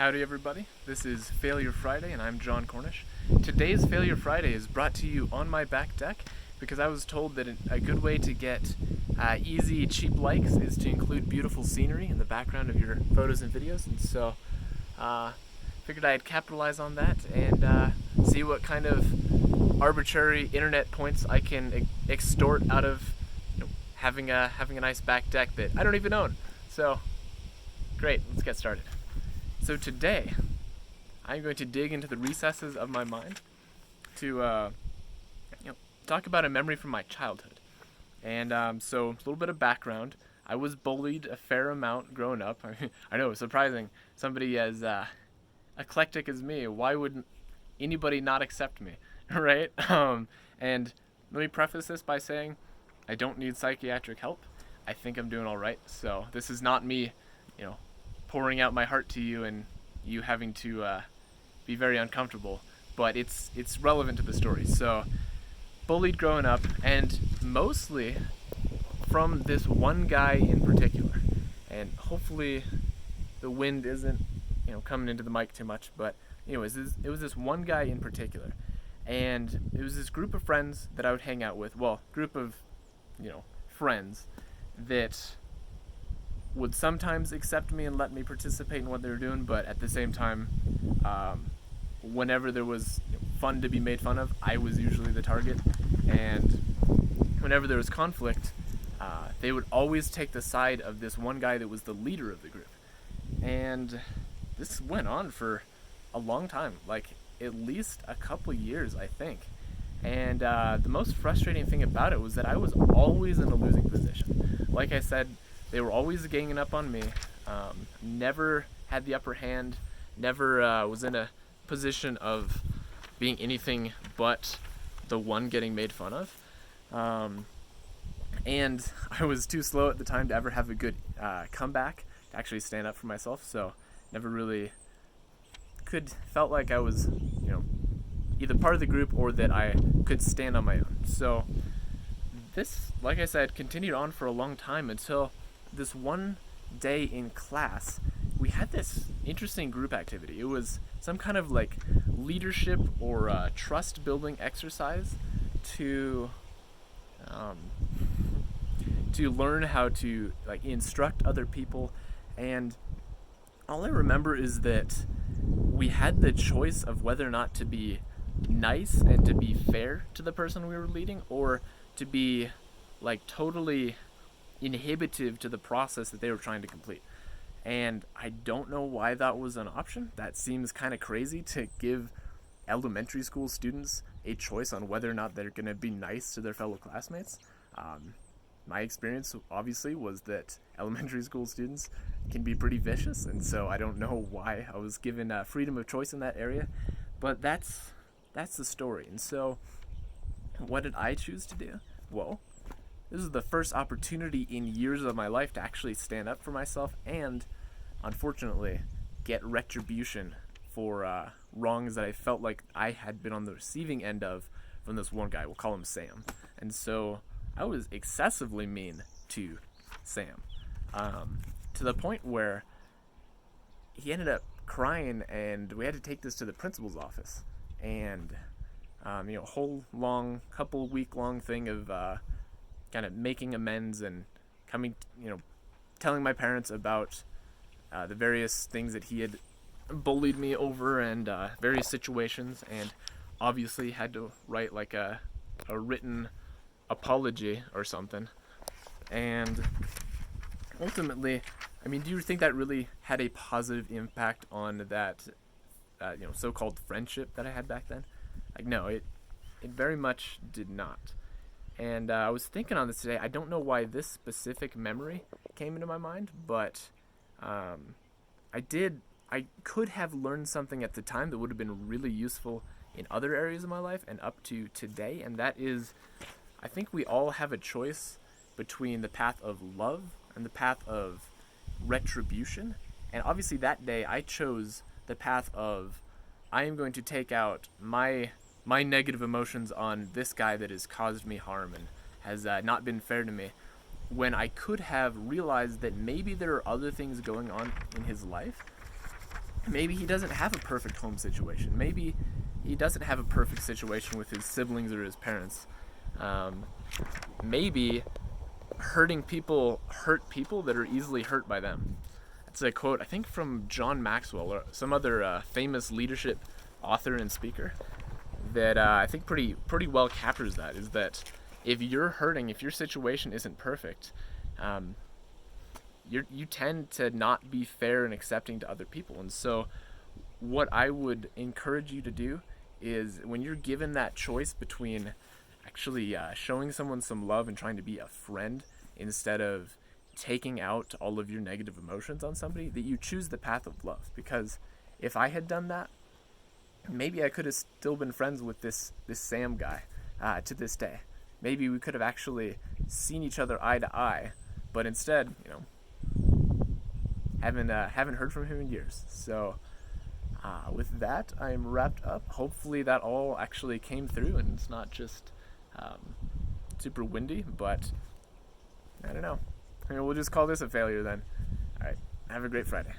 Howdy everybody, this is Failure Friday and I'm John Cornish. Today's Failure Friday is brought to you on my back deck because I was told that a good way to get easy, cheap likes is to include beautiful scenery in the background of your photos and videos, and so figured I'd capitalize on that and see what kind of arbitrary internet points I can extort out of having a nice back deck that I don't even own. So great, let's get started. So today, I'm going to dig into the recesses of my mind to talk about a memory from my childhood. And so a little bit of background. I was bullied a fair amount growing up. I know, surprising. Somebody as eclectic as me, why would anybody not accept me, right? And let me preface this by saying I don't need psychiatric help. I think I'm doing all right. So this is not me, pouring out my heart to you and you having to be very uncomfortable, but it's relevant to the story. So, bullied growing up, and mostly from this one guy in particular. And hopefully, the wind isn't coming into the mic too much. But anyways, it was this one guy in particular, and it was this group of friends that I would hang out with. Well, group of friends that would sometimes accept me and let me participate in what they were doing, but at the same time, whenever there was fun to be made fun of, I was usually the target. And whenever there was conflict, they would always take the side of this one guy that was the leader of the group. And this went on for a long time, like at least a couple years, I think. And the most frustrating thing about it was that I was always in a losing position. Like I said, they were always ganging up on me, never had the upper hand, never was in a position of being anything but the one getting made fun of. And I was too slow at the time to ever have a good comeback, to actually stand up for myself, so never really felt like I was, either part of the group or that I could stand on my own. So this, like I said, continued on for a long time until this one day in class, we had this interesting group activity. It was some kind of like leadership or trust building exercise to learn how to like instruct other people. And all I remember is that we had the choice of whether or not to be nice and to be fair to the person we were leading, or to be like totally inhibitive to the process that they were trying to complete. And I don't know why that was an option. That seems kind of crazy to give elementary school students a choice on whether or not they're going to be nice to their fellow classmates. My experience, obviously, was that elementary school students can be pretty vicious, and so I don't know why I was given freedom of choice in that area. But that's the story. And so, what did I choose to do? Well, this is the first opportunity in years of my life to actually stand up for myself and, unfortunately, get retribution for wrongs that I felt like I had been on the receiving end of from this one guy. We'll call him Sam. And so I was excessively mean to Sam, to the point where he ended up crying, and we had to take this to the principal's office. And whole couple week long thing of kind of making amends and telling my parents about the various things that he had bullied me over and various situations, and obviously had to write like a written apology or something. And ultimately, do you think that really had a positive impact on that so-called friendship that I had back then? Like, no, it very much did not. And I was thinking on this today. I don't know why this specific memory came into my mind, but I could have learned something at the time that would have been really useful in other areas of my life and up to today, and that is, I think we all have a choice between the path of love and the path of retribution. And obviously that day I chose the path of, I am going to take out my negative emotions on this guy that has caused me harm and has not been fair to me, when I could have realized that maybe there are other things going on in his life maybe he doesn't have a perfect home situation. Maybe he doesn't have a perfect situation with his siblings or his parents. Um, Maybe hurting people hurt people that are easily hurt by them. That's a quote, I think, from John Maxwell or some other famous leadership author and speaker that I think pretty well captures that. Is that if you're hurting, if your situation isn't perfect, um, you tend to not be fair and accepting to other people. And so, what I would encourage you to do is when you're given that choice between actually showing someone some love and trying to be a friend instead of taking out all of your negative emotions on somebody, that you choose the path of love. Because if I had done that, maybe I could have still been friends with this Sam guy to this day. Maybe we could have actually seen each other eye to eye, but instead, haven't heard from him in years. So with that, I am wrapped up. Hopefully, that all actually came through, and it's not just super windy. But I don't know. We'll just call this a failure then. All right. Have a great Friday.